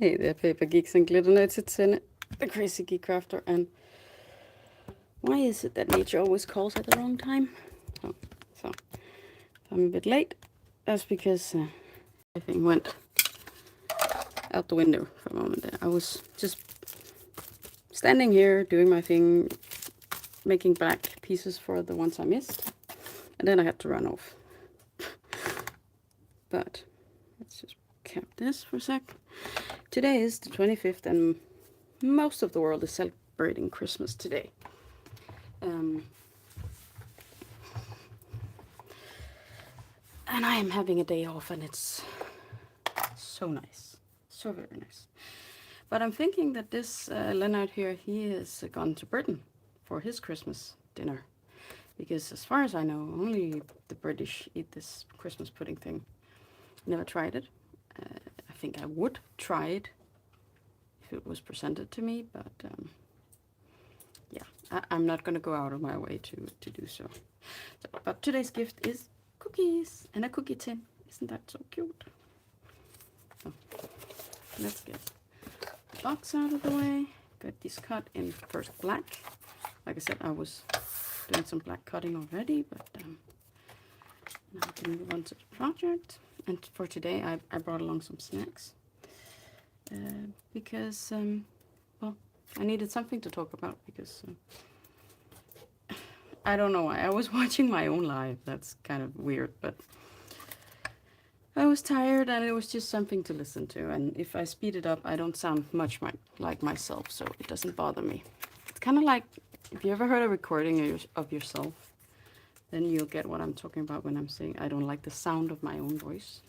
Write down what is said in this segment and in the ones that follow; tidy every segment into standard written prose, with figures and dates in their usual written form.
Hey there, paper geeks and glitter nerds. It's in the crazy geek crafter. And why is it that nature always calls at the wrong time? Oh, so if I'm a bit late, that's because everything went out the window for a moment there. I was just standing here doing my thing, making black pieces for the ones I missed, and then I had to run off. But let's just cap this for a sec. Today is the 25th, and most of the world is celebrating Christmas today. And I am having a day off, and it's so nice. So very nice. But I'm thinking that this Leonard here, he has gone to Britain for his Christmas dinner. Because as far as I know, only the British eat this Christmas pudding thing. Never tried it. I think I would try it if it was presented to me, but yeah, I'm not going to go out of my way to do so. But today's gift is cookies and a cookie tin. Isn't that so cute? So let's get the box out of the way. Got these cut in first black. Like I said, I was doing some black cutting already, but now I can move on to the project. And for today, I brought along some snacks because, well, I needed something to talk about because I don't know why. I was watching my own live. That's kind of weird, but I was tired and it was just something to listen to. And if I speed it up, I don't sound much like myself, so it doesn't bother me. It's kind of like if you ever heard a recording of yourself, then you'll get what I'm talking about when I'm saying I don't like the sound of my own voice.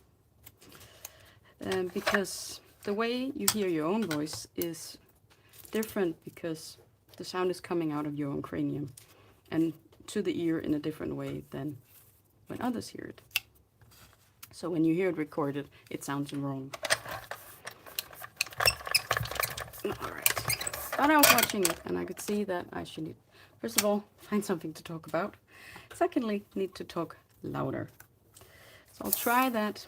Because the way you hear your own voice is different because the sound is coming out of your own cranium and to the ear in a different way than when others hear it. So when you hear it recorded, it sounds wrong. Alright. But I was watching it and I could see that I should need, first of all, find something to talk about. Secondly, need to talk louder. So I'll try that,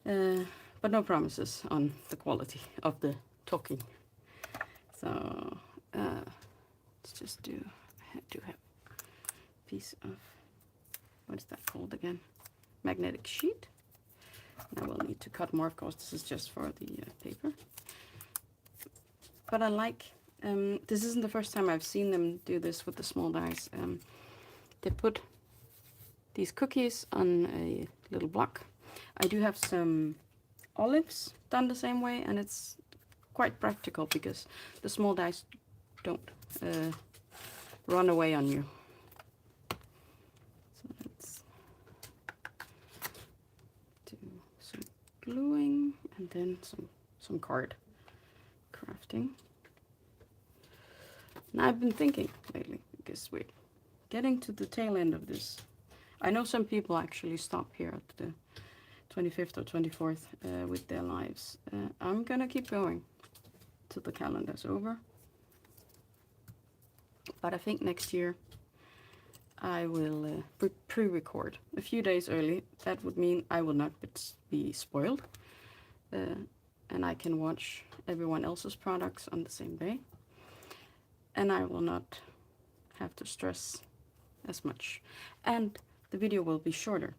but no promises on the quality of the talking. So let's just do, I do have a piece of, what is that called again? Magnetic sheet. I will need to cut more, of course. This is just for the paper. But I like, this isn't the first time I've seen them do this with the small dies. They put these cookies on a little block. I do have some olives done the same way, and it's quite practical because the small dice don't run away on you. So let's do some gluing and then some card crafting. And I've been thinking lately, because we're getting to the tail end of this. I know some people actually stop here at the 25th or 24th with their lives. I'm gonna keep going till the calendar's over. But I think next year I will pre-record a few days early. That would mean I will not be spoiled. And I can watch everyone else's products on the same day. And I will not have to stress as much. And the video will be shorter.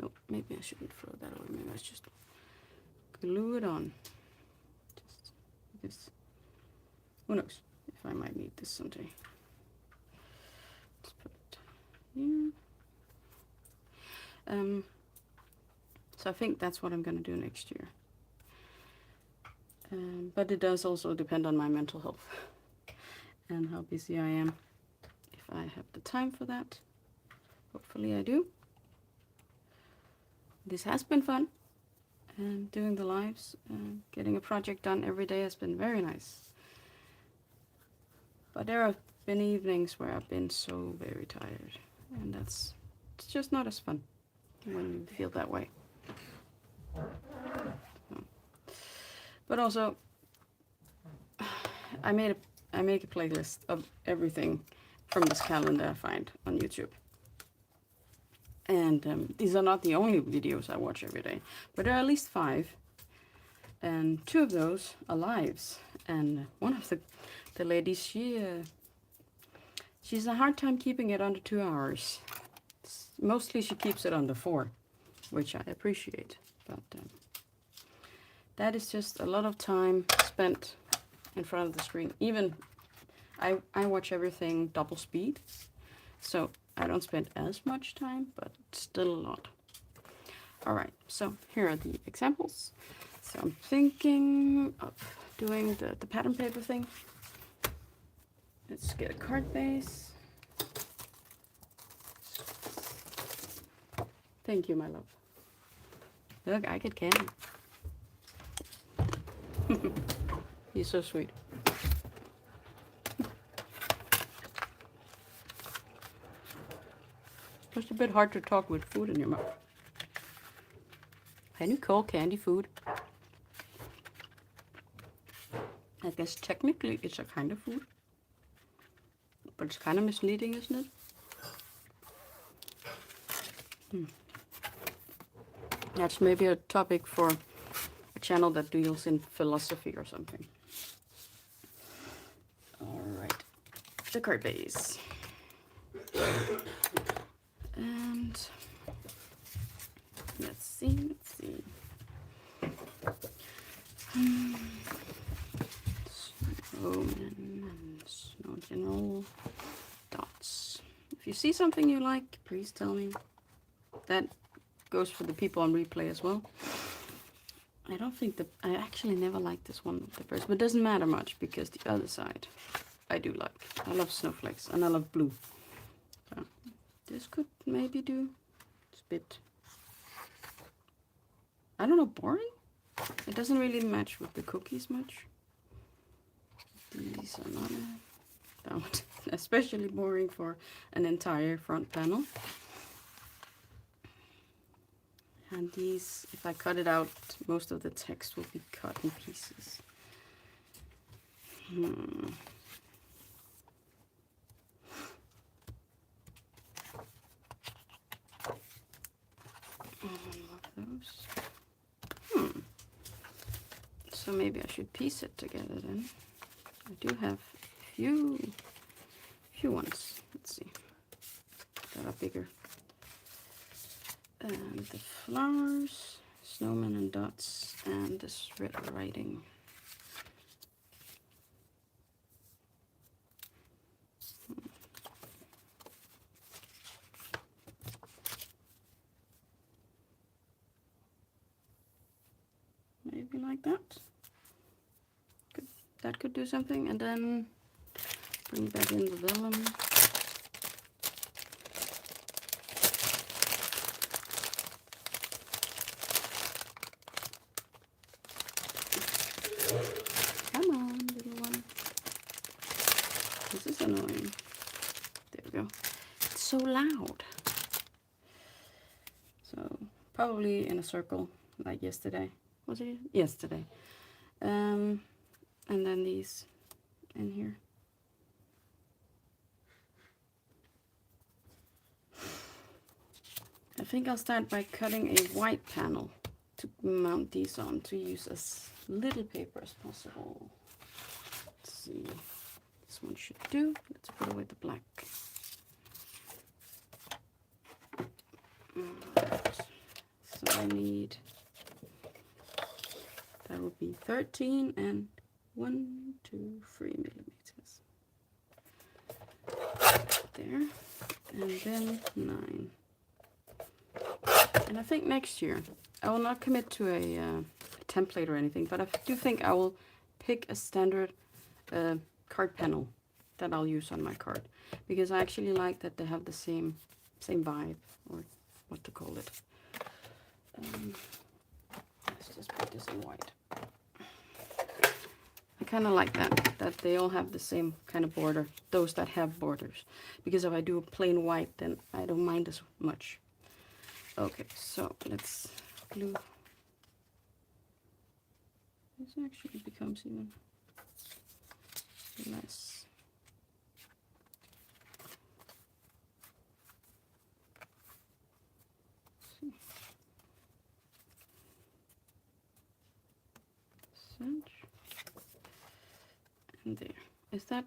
Oh, maybe I shouldn't throw that away. Maybe I just glue it on. Just because, who knows if I might need this someday. Let's put it here. So I think that's what I'm going to do next year. But it does also depend on my mental health and how busy I am. If I have the time for that, hopefully I do. This has been fun, and doing the lives, getting a project done every day has been very nice. But there have been evenings where I've been so very tired, and it's just not as fun when you feel that way. So. But also, I make a playlist of everything from this calendar I find on YouTube. And these are not the only videos I watch every day, but there are at least 5 and 2 of those are lives. And one of the ladies, she's a hard time keeping it under 2 hours. Mostly she keeps it under 4, which I appreciate. But that is just a lot of time spent in front of the screen. Even I watch everything double speed, so I don't spend as much time, but still a lot. Alright, so here are the examples. So I'm thinking of doing the pattern paper thing. Let's get a card base. Thank you, my love. Look, I get candy. You're so sweet. It's a bit hard to talk with food in your mouth. Can you call candy food? I guess technically it's a kind of food. But it's kind of misleading, isn't it? That's maybe a topic for a channel that deals in philosophy or something. Alright, the card base. And let's see. Snowman and Snow General dots. If you see something you like, please tell me. That goes for the people on replay as well. I don't think I actually never liked this one the first, but it doesn't matter much because the other side I do like. I love snowflakes and I love blue. So this could maybe do. It's a bit, I don't know, boring. It doesn't really match with the cookies much. These are not especially boring for an entire front panel. And these, if I cut it out, most of the text will be cut in pieces. One of those. So maybe I should piece it together then. I do have a few ones. Let's see. That are bigger. And the flowers, snowmen and dots, and this red writing. Maybe like that. That could do something, and then bring back in the vellum. Come on, little one. This is annoying. There we go. It's so loud. So probably in a circle like yesterday. Was it yesterday? And then these in here. I think I'll start by cutting a white panel to mount these on, to use as little paper as possible. Let's see. This one should do. Let's put away the black. Right. So I need, that would be 13 and 1, 2, 3 millimeters. There. And then 9. And I think next year, I will not commit to a template or anything, but I do think I will pick a standard card panel that I'll use on my card, because I actually like that they have the same vibe, or what to call it. Let's just put this in white. I kind of like that they all have the same kind of border, those that have borders, because if I do a plain white, then I don't mind as much. Okay, so let's glue. This actually becomes even less. edge. And there. Is that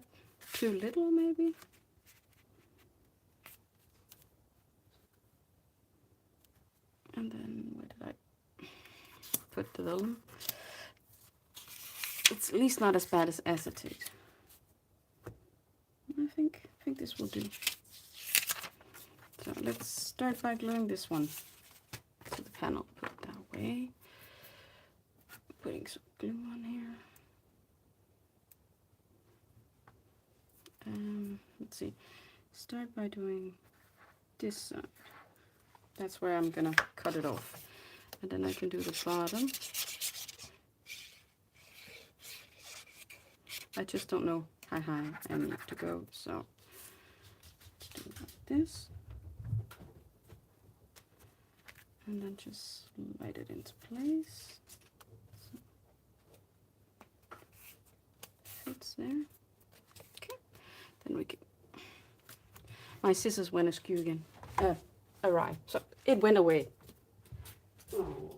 too little, maybe? And then where did I put the vellum? It's at least not as bad as acetate. I think this will do. So let's start by gluing this one to the panel. Put it that way. Putting some glue on here. Let's see. Start by doing this side. That's where I'm gonna cut it off. And then I can do the bottom. I just don't know how high I need to go, so let's do it like this. And then just slide it into place. So, fits there. Okay. Then we can. My scissors went askew again. Awry. So it went away. Oh.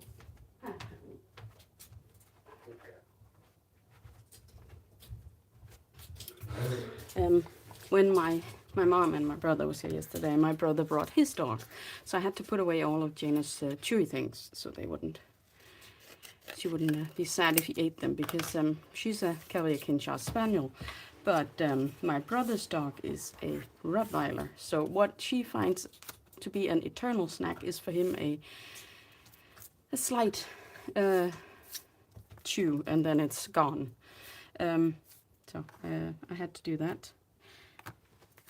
When my mom and my brother was here yesterday, my brother brought his dog, so I had to put away all of Jana's chewy things so she wouldn't be sad if he ate them, because she's a Cavalier King Charles Spaniel, but my brother's dog is a Rottweiler. So what she finds to be an eternal snack is for him a slight chew, and then it's gone. So I had to do that.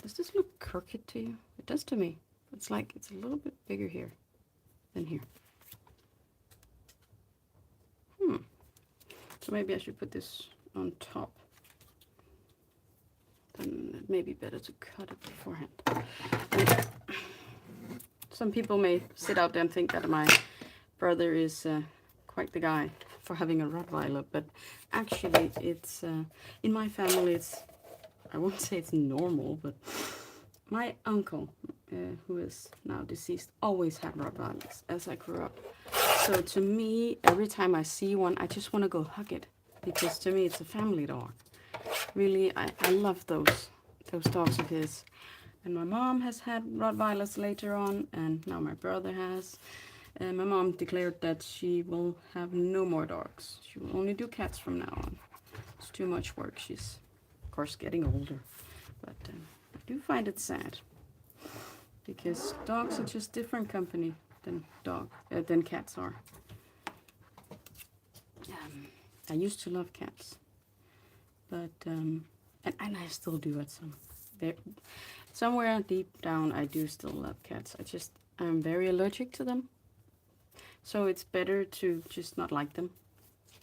Does this look crooked to you? It does to me. It's like it's a little bit bigger here than here. So maybe I should put this on top. Then it may be better to cut it beforehand. And some people may sit out there and think that my brother is quite the guy for having a Rottweiler, but actually it's in my family I won't say it's normal, but my uncle, who is now deceased, always had Rottweilers as I grew up. So to me, every time I see one, I just want to go hug it, because to me it's a family dog. Really, I love those dogs of his. And my mom has had Rottweilers later on, and now my brother has. And my mom declared that she will have no more dogs. She will only do cats from now on. It's too much work. She's, of course, getting older. But I do find it sad, because dogs are just different company than cats are. I used to love cats, but and I still do at somewhere deep down I do still love cats. I'm very allergic to them. So it's better to just not like them,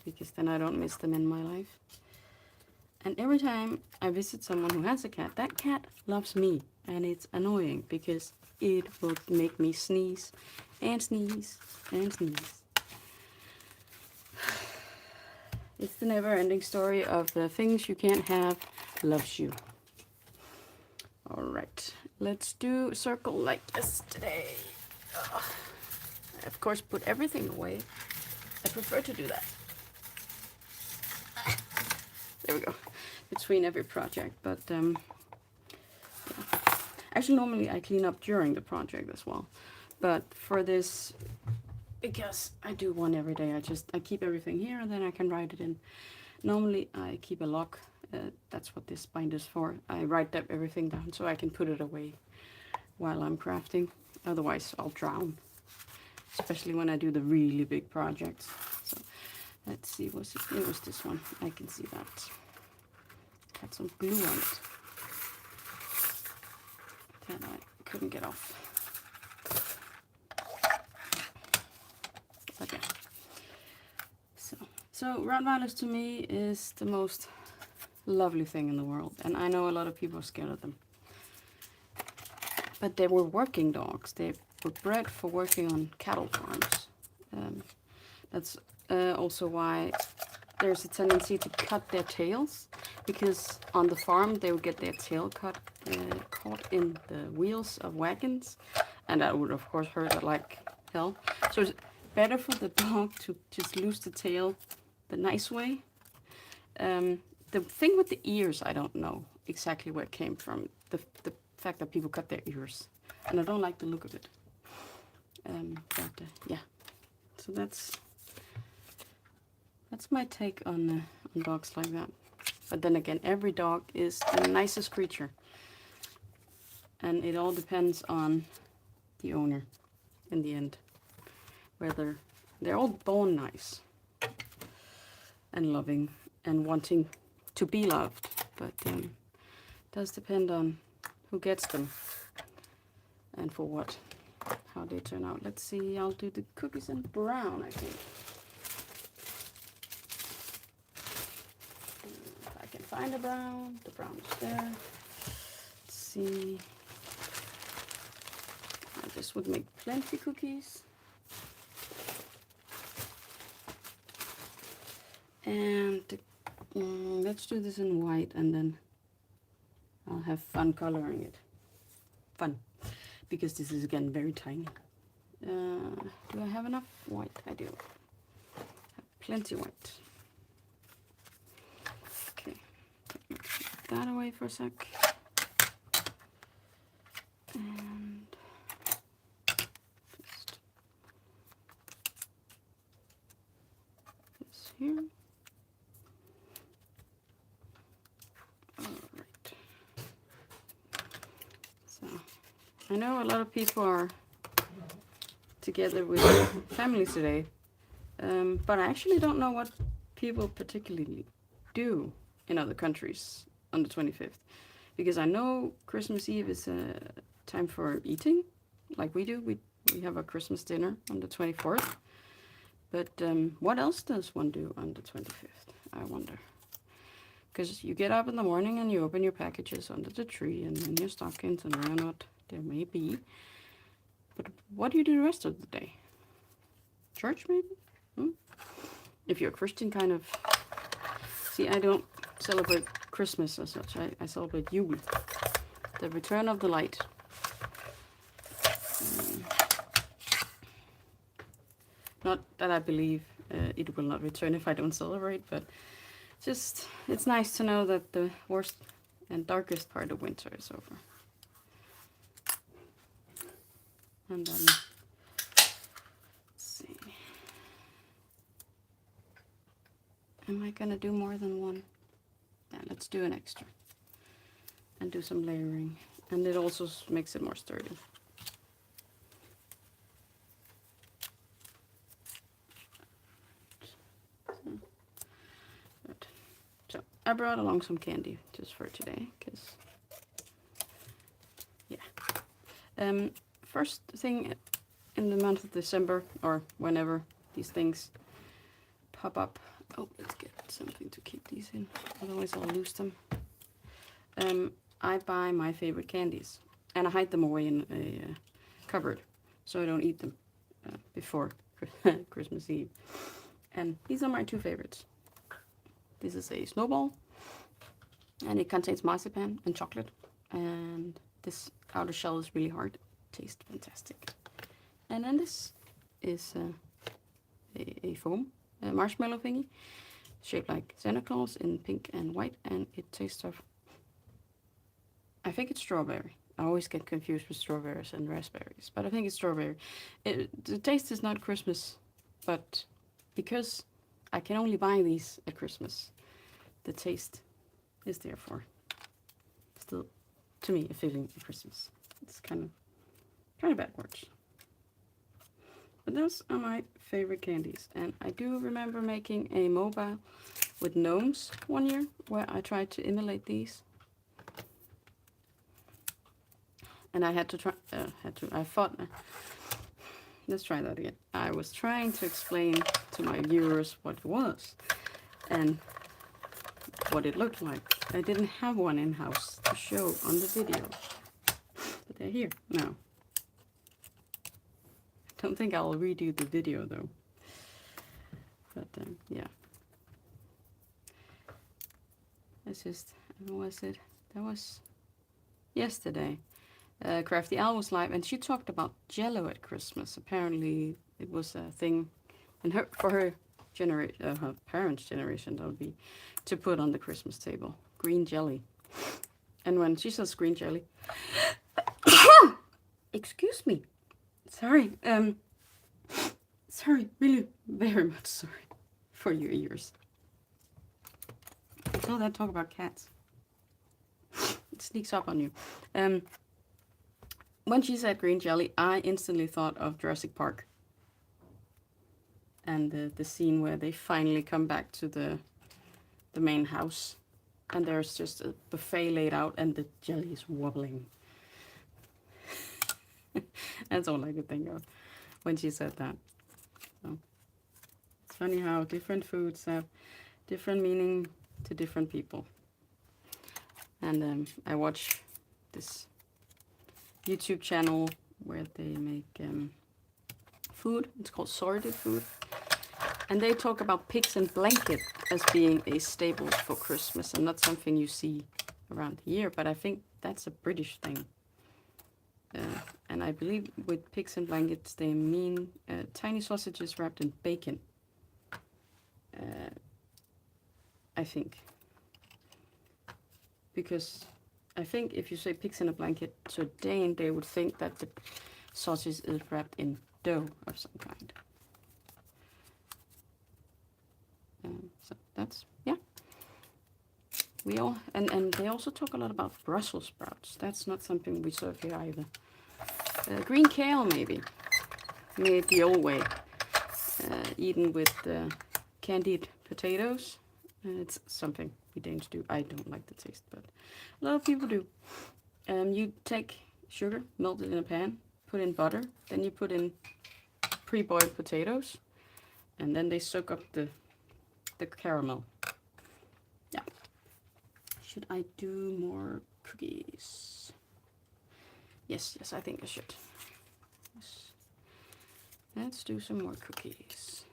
because then I don't miss them in my life. And every time I visit someone who has a cat, that cat loves me. And it's annoying, because it will make me sneeze and sneeze and sneeze. It's the never-ending story of the things you can't have loves you. Alright, let's do a circle like this today. I, of course, put everything away. I prefer to do that. There we go. Between every project, but yeah. Actually, normally I clean up during the project as well. But for this, because I do one every day, I keep everything here, and then I can write it in. Normally I keep a log. That's what this binder's for. I write up everything down so I can put it away while I'm crafting. Otherwise I'll drown, especially when I do the really big projects. So let's see, it was this one. I can see that. Had some glue on it that I couldn't get off. But yeah. So Rottweilers to me is the most lovely thing in the world, and I know a lot of people are scared of them. But they were working dogs. They were bred for working on cattle farms. That's also why there's a tendency to cut their tails, because on the farm they would get their tail caught in the wheels of wagons, and that would of course hurt like hell. So it's better for the dog to just lose the tail the nice way, The thing with the ears, I don't know exactly where it came from. The fact that people cut their ears, and I don't like the look of it. Yeah, so that's my take on dogs like that. But then again, every dog is the nicest creature, and it all depends on the owner in the end, whether they're all born nice and loving and wanting to be loved, but it does depend on who gets them and for what, how they turn out. Let's see, I'll do the cookies in brown, I think. If I can find the brown is there. Let's see, this would make plenty cookies. And let's do this in white, and then I'll have fun coloring it. Fun, because this is again very tiny. Do I have enough white? I do. Have plenty white. Okay, put that away for a sec. And just this here. Alright. So, I know a lot of people are together with families today, but I actually don't know what people particularly do in other countries on the 25th, because I know Christmas Eve is a time for eating, like we do. We have a Christmas dinner on the 24th, but what else does one do on the 25th, I wonder? Because you get up in the morning and you open your packages under the tree and in your stockings and where not there may be. But what do you do the rest of the day? Church, maybe? If you're a Christian, kind of. See, I don't celebrate Christmas as such. I celebrate Yule, the return of the light. Not that I believe it will not return if I don't celebrate, but just, it's nice to know that the worst and darkest part of winter is over. And then, let's see. Am I gonna do more than one? Yeah, let's do an extra. And do some layering. And it also makes it more sturdy. Good. So, I brought along some candy just for today, because, yeah. First thing in the month of December, or whenever these things pop up. Oh, let's get something to keep these in, otherwise I'll lose them. I buy my favorite candies, and I hide them away in a cupboard, so I don't eat them before Christmas Eve. And these are my two favorites. This is a snowball, and it contains marzipan and chocolate, and this outer shell is really hard. Tastes fantastic. And then this is a foam, a marshmallow thingy, shaped like Santa Claus in pink and white, and it tastes of, I think it's strawberry. I always get confused with strawberries and raspberries, but I think it's strawberry. The taste is not Christmas, but because I can only buy these at Christmas, the taste is therefore still, to me, a feeling of Christmas. It's kind of backwards. But those are my favorite candies, and I do remember making a mobile with gnomes one year where I tried to emulate these, and I had to try. I thought. Let's try that again. I was trying to explain to my viewers what it was and what it looked like. I didn't have one in house to show on the video, but they're here now. Don't think I'll redo the video though, but yeah, it's just, when was it? That was yesterday. Crafty Al was live, and she talked about Jello at Christmas. Apparently, it was a thing, and for her her parents' generation, that would be to put on the Christmas table. Green jelly. And when she says green jelly, excuse me, sorry, sorry, really very much sorry for your ears. Until that talk about cats, it sneaks up on you. When she said green jelly, I instantly thought of Jurassic Park. And the scene where they finally come back to the main house. And there's just a buffet laid out and the jelly is wobbling. That's all I could think of when she said that. So, it's funny how different foods have different meaning to different people. And I watch this YouTube channel where they make food. It's called Sorted Food. And they talk about pigs in blanket as being a staple for Christmas and not something you see around the year. But I think that's a British thing. And I believe with pigs in blankets they mean tiny sausages wrapped in bacon. I think. Because I think if you say pigs in a blanket to a Dane, they would think that the sausage is wrapped in dough of some kind. So that's, yeah. We all, and they also talk a lot about Brussels sprouts. That's not something we serve here either. Green kale, maybe. Made the old way. Eaten with candied potatoes. It's something we Danes do. I don't like the taste, but a lot of people do. You take sugar, melt it in a pan, put in butter, then you put in pre-boiled potatoes, and then they soak up the caramel. Yeah. Should I do more cookies? Yes, I think I should. Yes. Let's do some more cookies.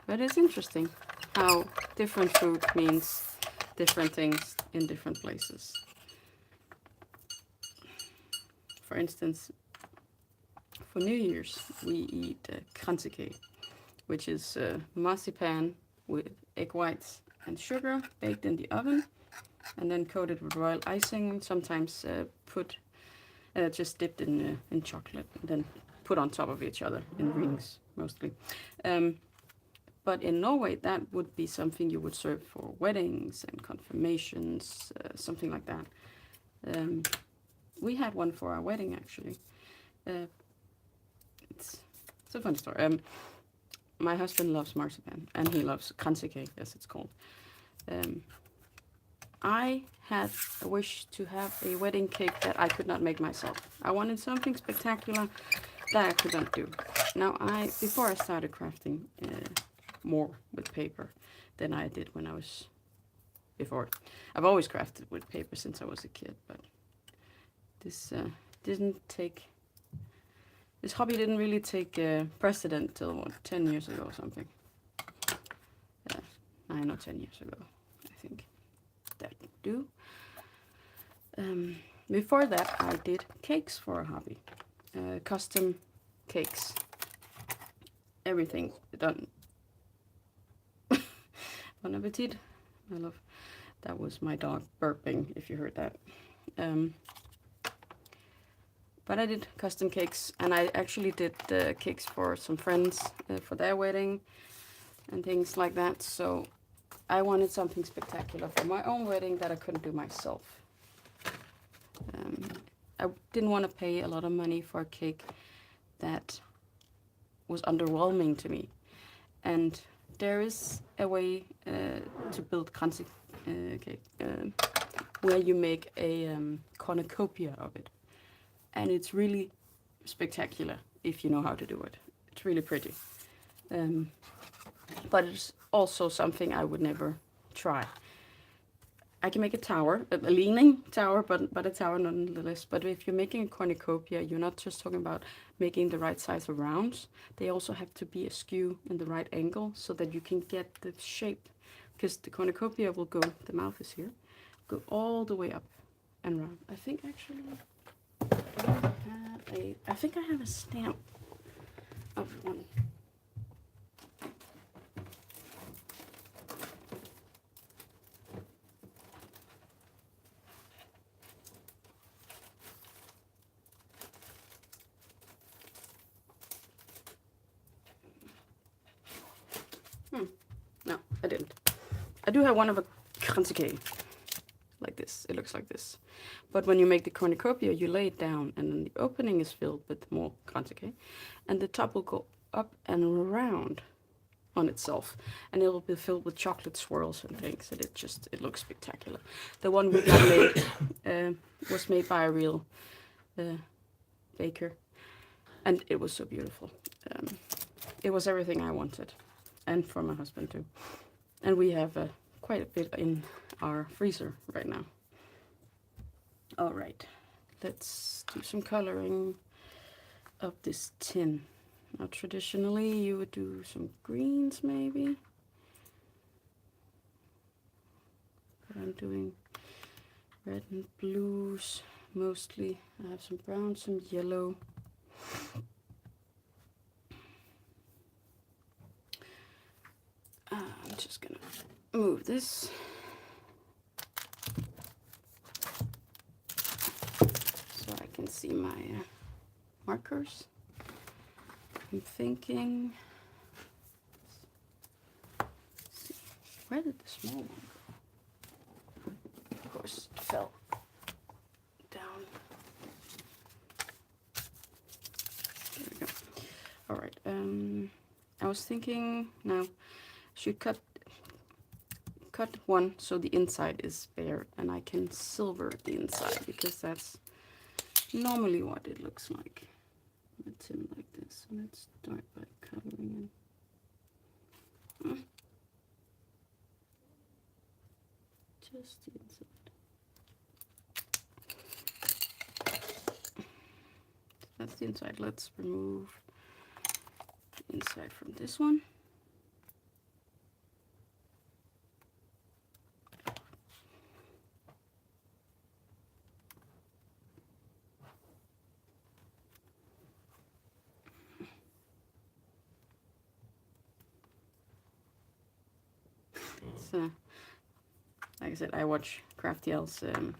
But it's interesting how different food means different things in different places. For instance, for New Year's, we eat kransekage, which is marzipan with egg whites and sugar baked in the oven and then coated with royal icing, sometimes just dipped in chocolate and then put on top of each other in rings mostly. But in Norway, that would be something you would serve for weddings and confirmations, something like that. We had one for our wedding, actually. It's a fun story. My husband loves marzipan, and he loves kransekage, as it's called. I had a wish to have a wedding cake that I could not make myself. I wanted something spectacular that I could not do. Now, before I started crafting more with paper than I did when I was before. I've always crafted with paper since I was a kid, but this hobby didn't really take precedent till 10 years ago or something. 9 or 10 years ago, I think. That would do. Before that, I did cakes for a hobby. Custom cakes. Everything done. Bon appetit, my love. That was my dog burping, if you heard that. But I did custom cakes, and I actually did the cakes for some friends for their wedding and things like that. So I wanted something spectacular for my own wedding that I couldn't do myself. I didn't want to pay a lot of money for a cake that was underwhelming to me. And there is a way to build kransekage cake where you make a cornucopia of it. And it's really spectacular if you know how to do it. It's really pretty. But it's also something I would never try. I can make a tower, a leaning tower, but a tower nonetheless. But if you're making a cornucopia, you're not just talking about making the right size of rounds. They also have to be askew in the right angle so that you can get the shape. Because the cornucopia will go, the mouth is here, go all the way up and round. I think actually I don't I think I have a stamp of one. No, I didn't. I do have one of a kransekage. Like this. It looks like this. But when you make the cornucopia, you lay it down, and then the opening is filled with more kransekage, and the top will go up and around on itself, and it will be filled with chocolate swirls and things, and it looks spectacular. The one we got made was made by a real baker, and it was so beautiful. It was everything I wanted, and for my husband too. And we have quite a bit in our freezer right now. All right, let's do some coloring of this tin. Now traditionally you would do some greens maybe, but I'm doing red and blues mostly. I have some brown, some yellow. I'm just gonna move this. So I can see my markers. I'm thinking, let's see, where did the small one go? Of course, it fell down. There we go. All right. I was thinking now, should cut one so the inside is bare, and I can silver the inside because that's normally what it looks like. A tin like this. So let's start by coloring in just the inside. That's the inside. Let's remove the inside from this one. Like I said, I watch Kraft advent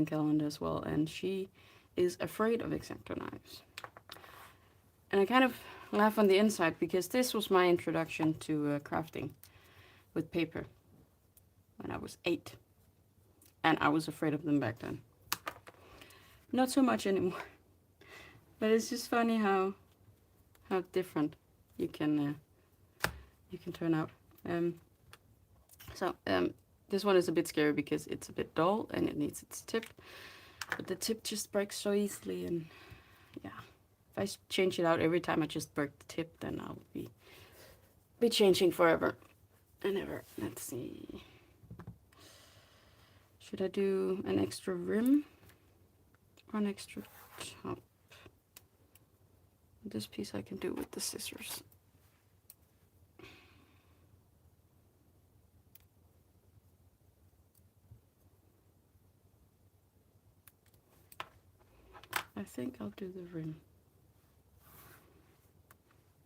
calendar as well, and she is afraid of X-Acto knives. And I kind of laugh on the inside because this was my introduction to crafting with paper when I was 8, and I was afraid of them back then. Not so much anymore, but it's just funny how different you can turn out. This one is a bit scary because it's a bit dull and it needs its tip, but the tip just breaks so easily, and yeah, if I change it out every time I just break the tip, then I'll be changing forever and ever. Let's see, should I do an extra rim or an extra top? This piece I can do with the scissors. I think I'll do the rim.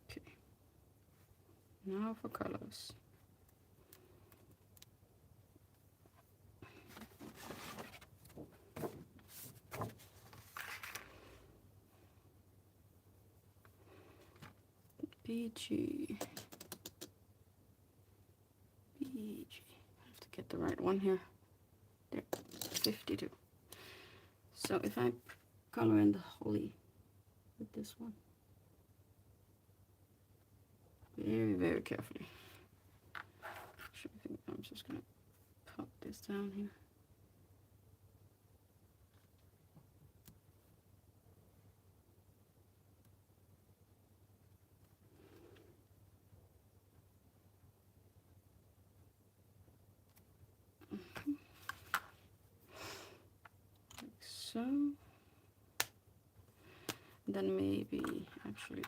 Okay. Now for colors. BG. I have to get the right one here. There, 52. So if I color in the holly with this one, very, very carefully. Actually, I think I'm just gonna pop this down here. Like so. Then maybe actually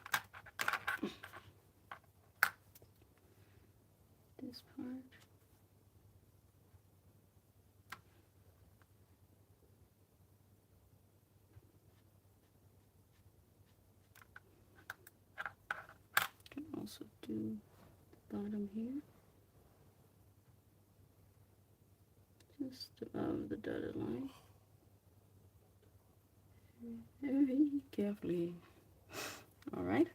this part. do the bottom here. Just above the dotted line. Very carefully. Alright.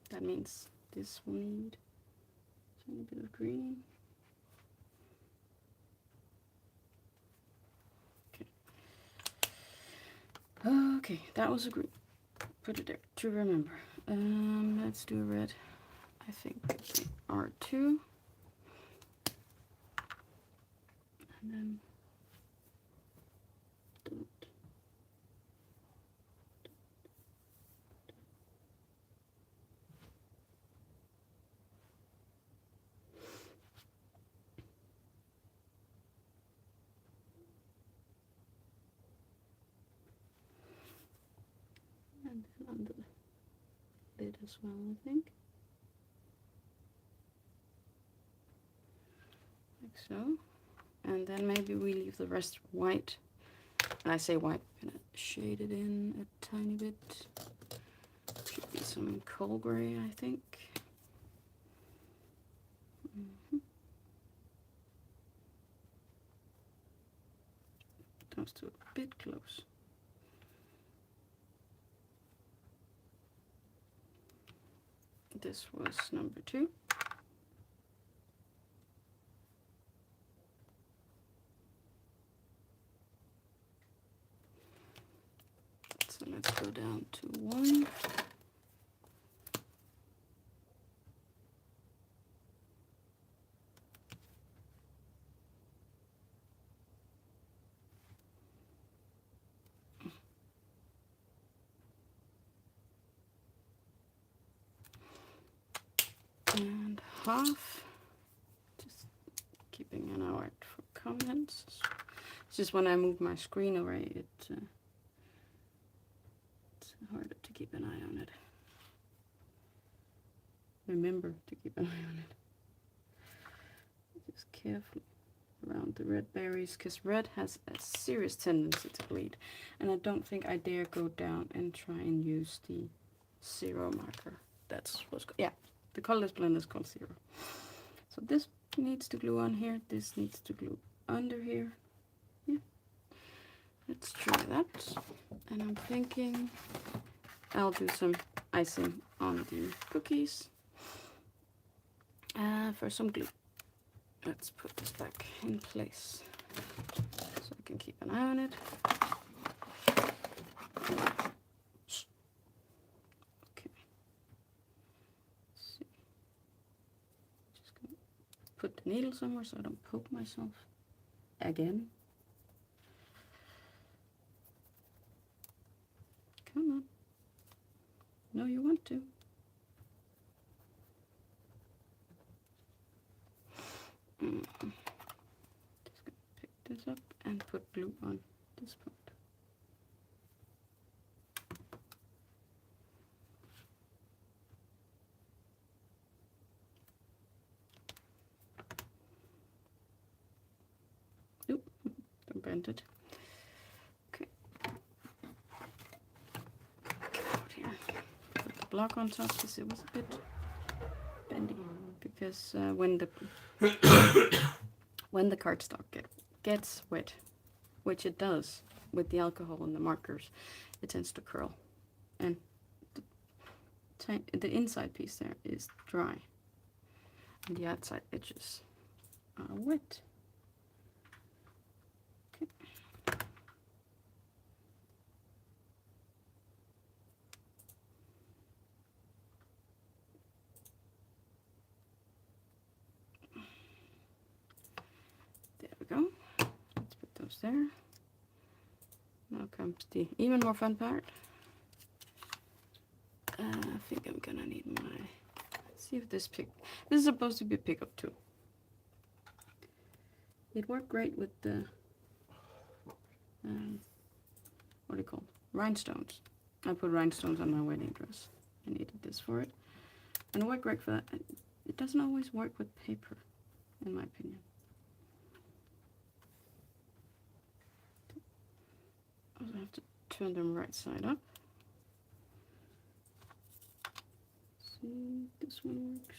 That means this will need a tiny bit of green. Okay. Okay, that was a green. Put it there to remember. Let's do a red. I think R2. And then dot. And then on the lid as well, I think. Like so. And then maybe we leave the rest white. And I say white, I'm gonna shade it in a tiny bit. Should be some coal gray, I think. Those two a bit close. This was number 2. So let's go down to 1. And half. Just keeping an eye out for comments. It's just when I move my screen away, it's harder to keep an eye on it. Remember to keep an eye on it. Just carefully around the red berries, because red has a serious tendency to bleed. And I don't think I dare go down and try and use the 0 marker. That's what's, yeah, the colorless blend is called 0. So this needs to glue on here, this needs to glue under here. Yeah, let's try that. And I'm thinking I'll do some icing on the cookies. For some glue. Let's put this back in place so I can keep an eye on it. Okay. Let's see. Just gonna put the needle somewhere so I don't poke myself again. Come on. No, you want to. Just gonna pick this up and put glue on this part. Oop, don't bend it. Okay. Out here. Put the block on top because it was a bit bendy. Because when the cardstock gets wet, which it does with the alcohol and the markers, it tends to curl, and the inside piece there is dry, and the outside edges are wet. Okay. Go. Let's put those there. Now comes the even more fun part. I think I'm gonna need my. Let's see if this pick. This is supposed to be a pickup too. It worked great with the what do you call it? Rhinestones. I put rhinestones on my wedding dress. I needed this for it, and it worked great for that. It doesn't always work with paper, in my opinion. I have to turn them right side up. see if this one works.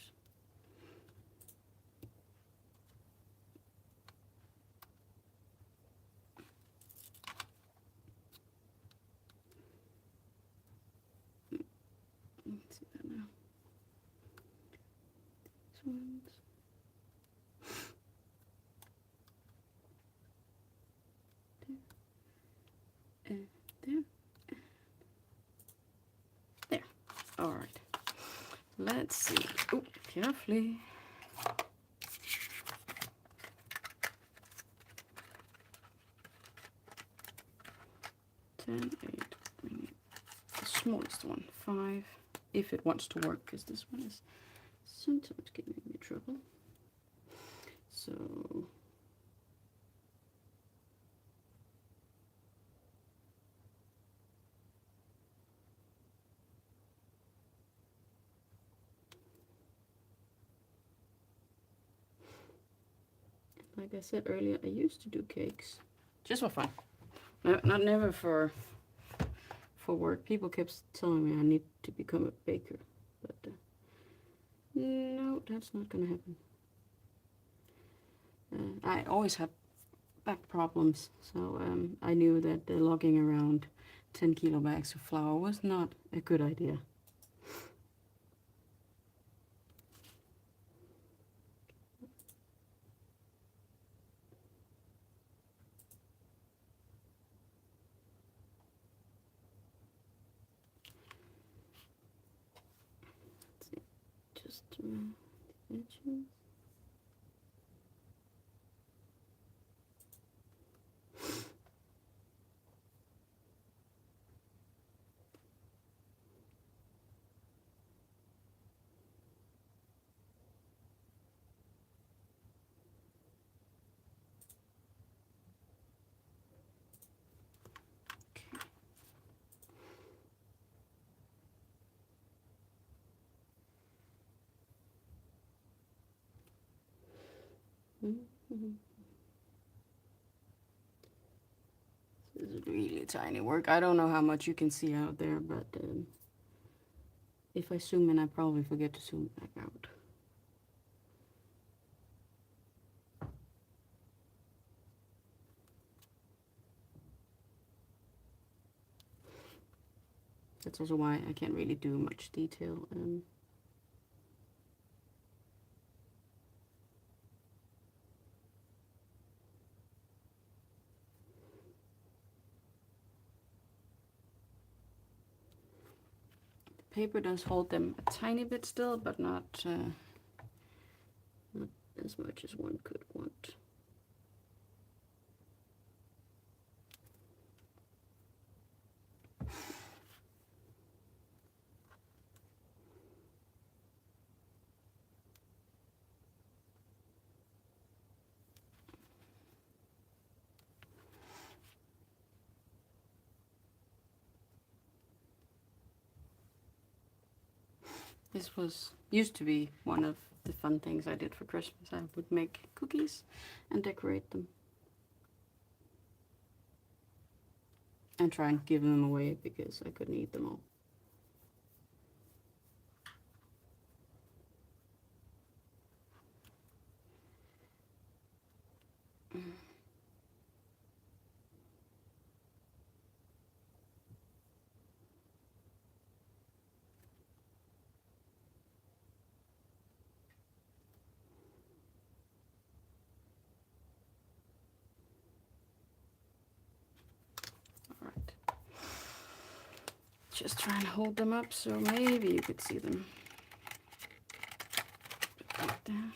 Let's see that now. These ones. There. And there. There. All right. Let's see. Oh, carefully. Ten, 8. We need the smallest one. 5. If it wants to work, because this one is sometimes giving me trouble. So. Like I said earlier, I used to do cakes just for fun. No, not never for work. People kept telling me I need to become a baker, but no, that's not gonna happen. I always had back problems, so I knew that lugging around 10 kilo bags of flour was not a good idea. Just around the edges. This is really tiny work. I don't know how much you can see out there, but if I zoom in, I probably forget to zoom back out. That's also why I can't really do much detail. Paper does hold them a tiny bit still, but not as much as one could want. This used to be one of the fun things I did for Christmas. I would make cookies and decorate them. And try and give them away because I couldn't eat them all. Just try and hold them up so maybe you could see them. Like that.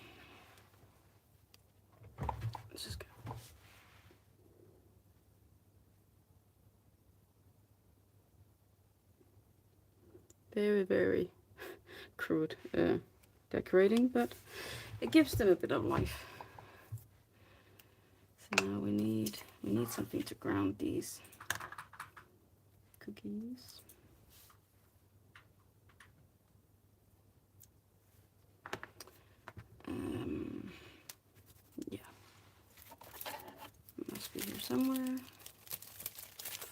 Let's just go. Very, very crude decorating, but it gives them a bit of life. So now we need something to ground these cookies. Yeah, it must be here somewhere.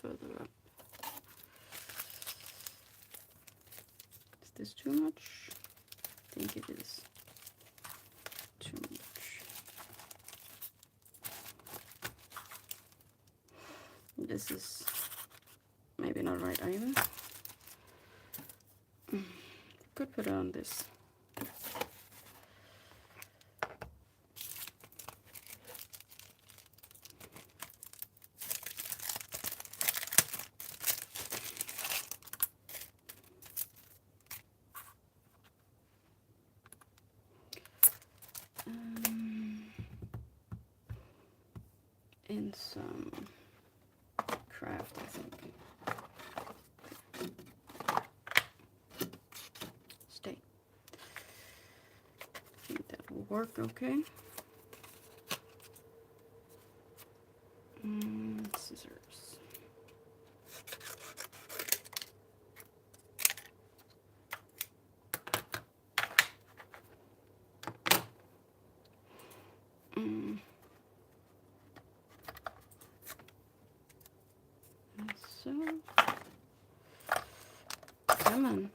Further up. Is this too much? think it is too much. This is maybe not right either. Could put it on this. In some Kraft, I think. Stay. I think that will work okay. Scissors. So, Vellum.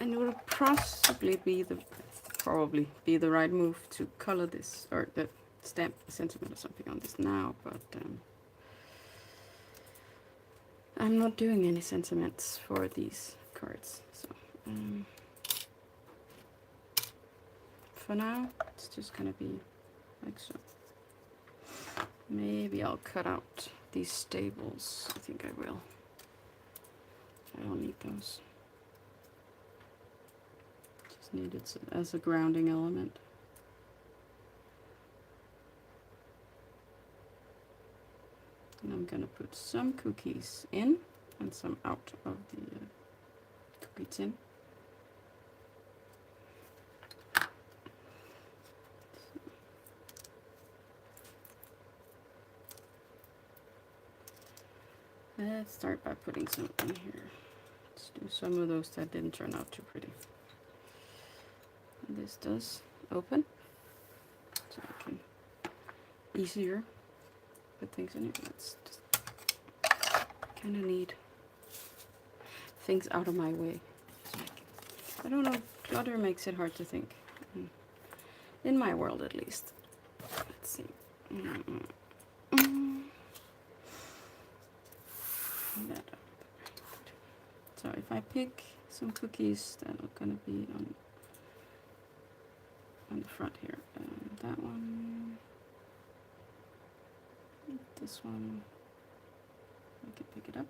And it will probably be the right move to color this, or the stamp a sentiment or something on this now, but I'm not doing any sentiments for these cards, so for now it's just gonna be like so. Maybe I'll cut out these staples. I think I will. I don't need those. Just need it as a grounding element. And I'm gonna put some cookies in and some out of the cookie tin. Let's start by putting some in here. Let's do some of those that didn't turn out too pretty. And this does open, so I can easier put things in it. Let's just kind of need things out of my way. I don't know, clutter makes it hard to think. In my world at least. Let's see. So if I pick some cookies that are gonna be on the front here, that one, this one, I can pick it up.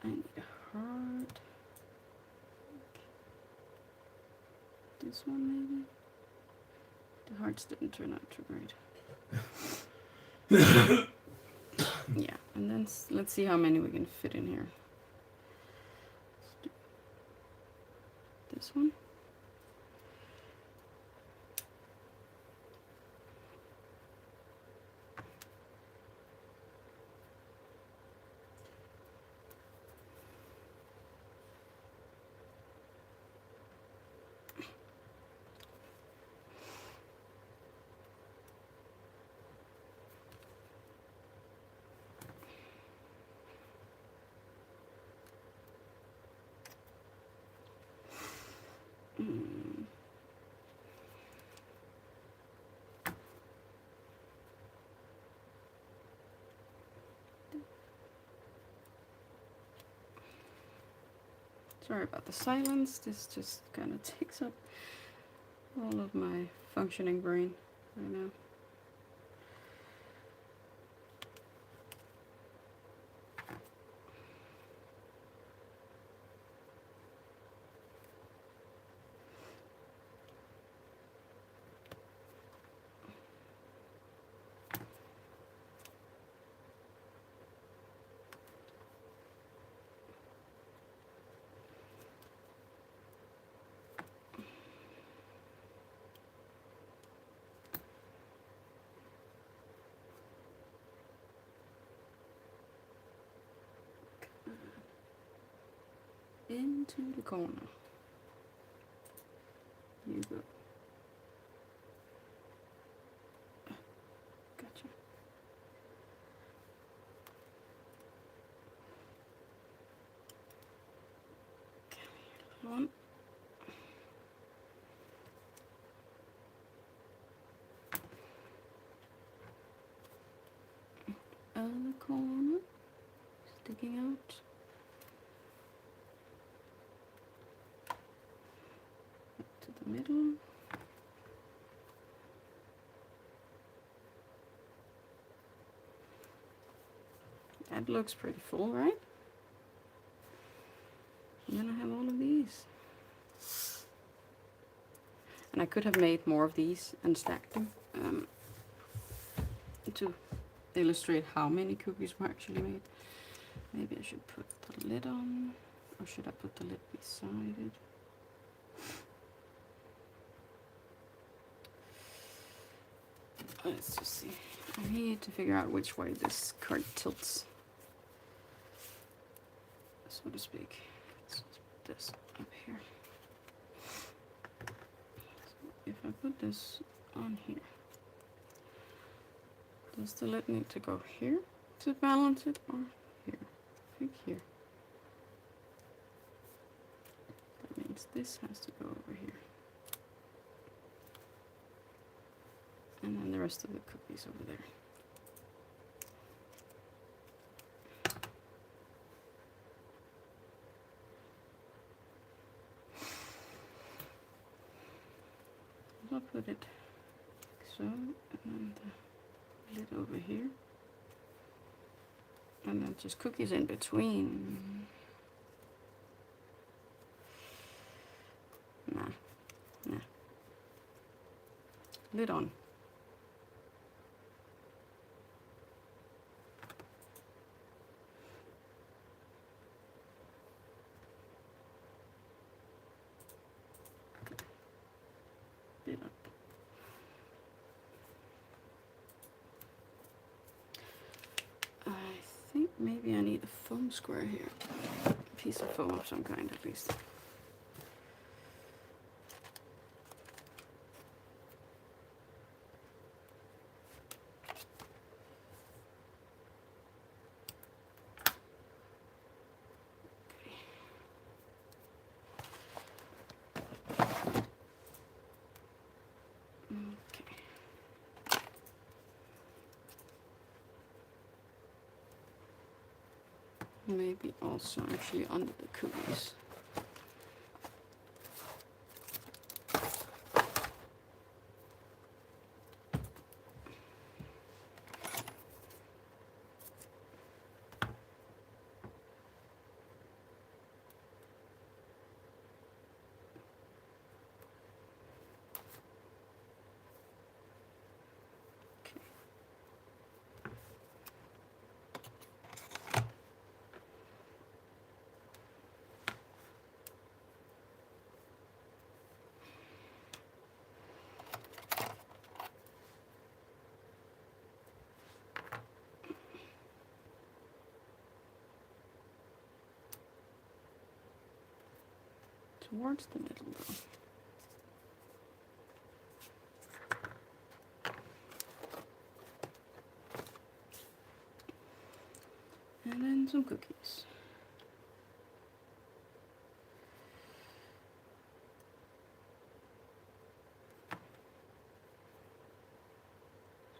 I need a heart. This one maybe. The hearts didn't turn out too great. Yeah, and then let's see how many we can fit in here. Let's do this one. Sorry about the silence, this just kind of takes up all of my functioning brain right now. Into the corner. You go. other corner sticking out. Back to the middle. That looks pretty full, right? And then I have all of these. And I could have made more of these and stacked them to illustrate how many cookies were actually made. Maybe I should put the lid on, or should I put the lid beside it? Let's just see. I need to figure out which way this card tilts, so to speak. Let's put this up here. So if I put this on here, does the lid need to go here to balance it, or here? I think here. That means this has to go over here. And then the rest of the cookies over there. I'll put it like so, and then the lid over here. And then just cookies in between. Nah. Lid on. Lid up. I think maybe I need a foam square here. A piece of foam of some kind at least. Maybe also actually under the cookies. Towards the middle though. And then some cookies.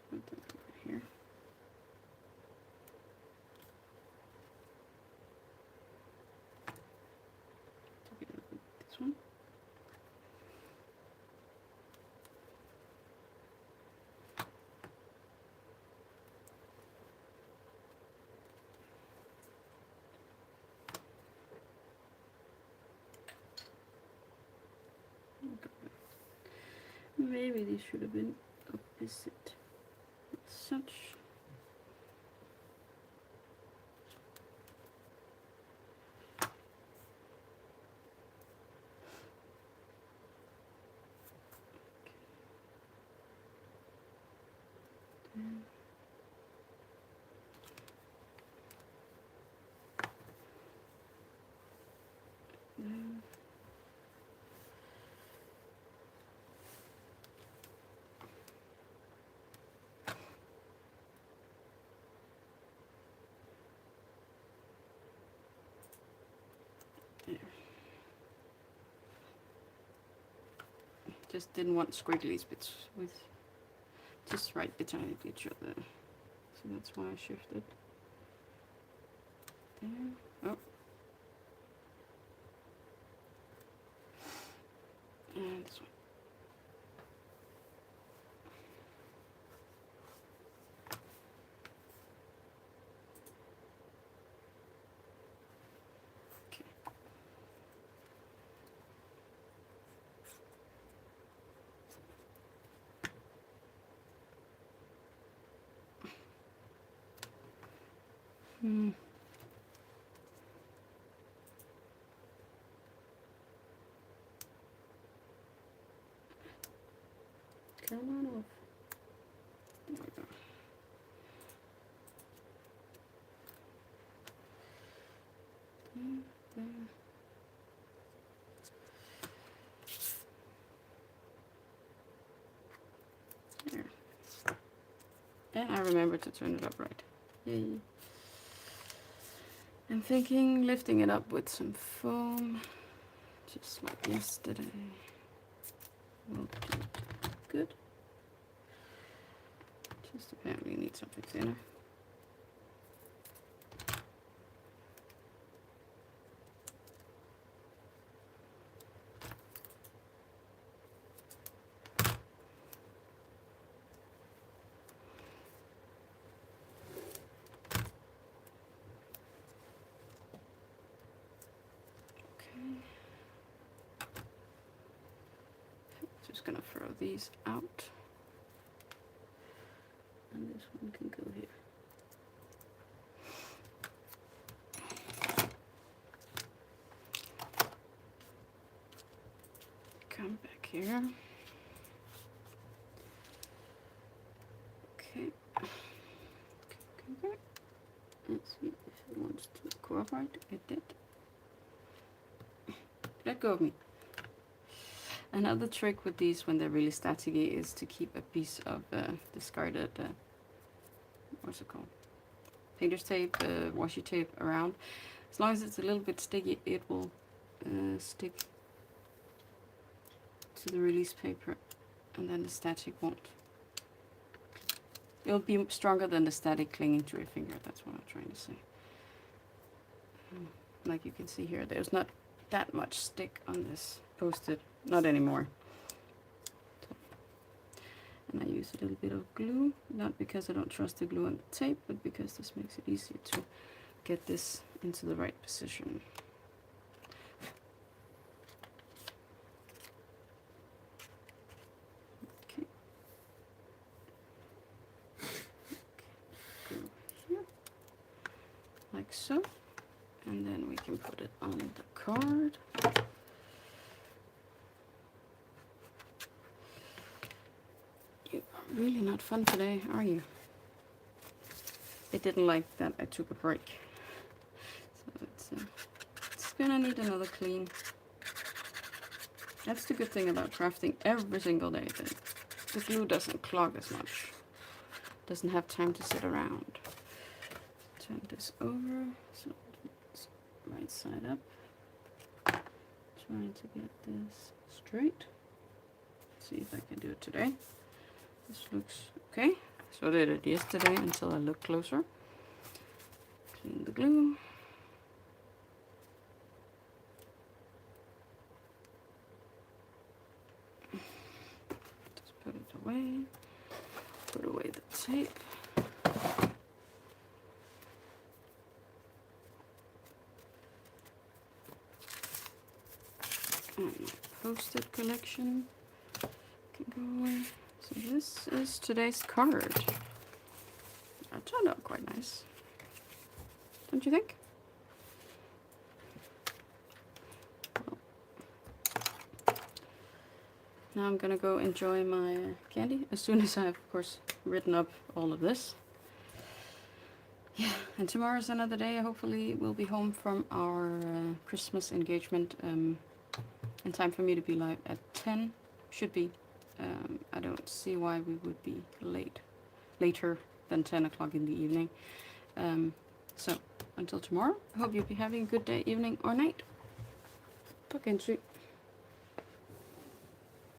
Let's put that over here. Together with this one. Maybe these should have been opposite. It's such. There. Just didn't want squiggly bits with just right between each other. So So that's why I shifted. There. Oh. And this one. Hmm. Come on off. There we go. There. There. And I remember to turn it up right. Yay. I'm thinking lifting it up with some foam, just like yesterday. Will do good. Just apparently need something thinner. Gonna throw these out, and this one can go here. Come back here. Okay. Okay. Let's see if it wants to cooperate. It did. Let go of me. Another trick with these when they're really staticky is to keep a piece of discarded, what's it called? Painter's tape, washi tape around. As long as it's a little bit sticky, it will stick to the release paper, and then the static won't. It'll be stronger than the static clinging to your finger, that's what I'm trying to say. Like you can see here, there's not that much stick on this post-it. Not anymore. And I use a little bit of glue, not because I don't trust the glue on the tape, but because this makes it easier to get this into the right position. Okay. Go here, like so, and then we can put it on the card. Really not fun today, are you? They didn't like that I took a break. So it's gonna need another clean. That's the good thing about crafting every single day. The glue doesn't clog as much. Doesn't have time to sit around. Turn this over so it's right side up. Trying to get this straight. See if I can do it today. This looks okay. So I did it yesterday until I looked closer. Clean the glue. Just put it away. Put away the tape. And my post-it collection can go away. So this is today's card. That turned out quite nice. Don't you think? Well, now I'm gonna go enjoy my candy as soon as I have, of course, written up all of this. Yeah, and tomorrow's another day. Hopefully we'll be home from our Christmas engagement in time for me to be live at 10. Should be. I don't see why we would be later than 10 o'clock in the evening. So until tomorrow, I hope you'll be having a good day, evening, or night. Talk in soon.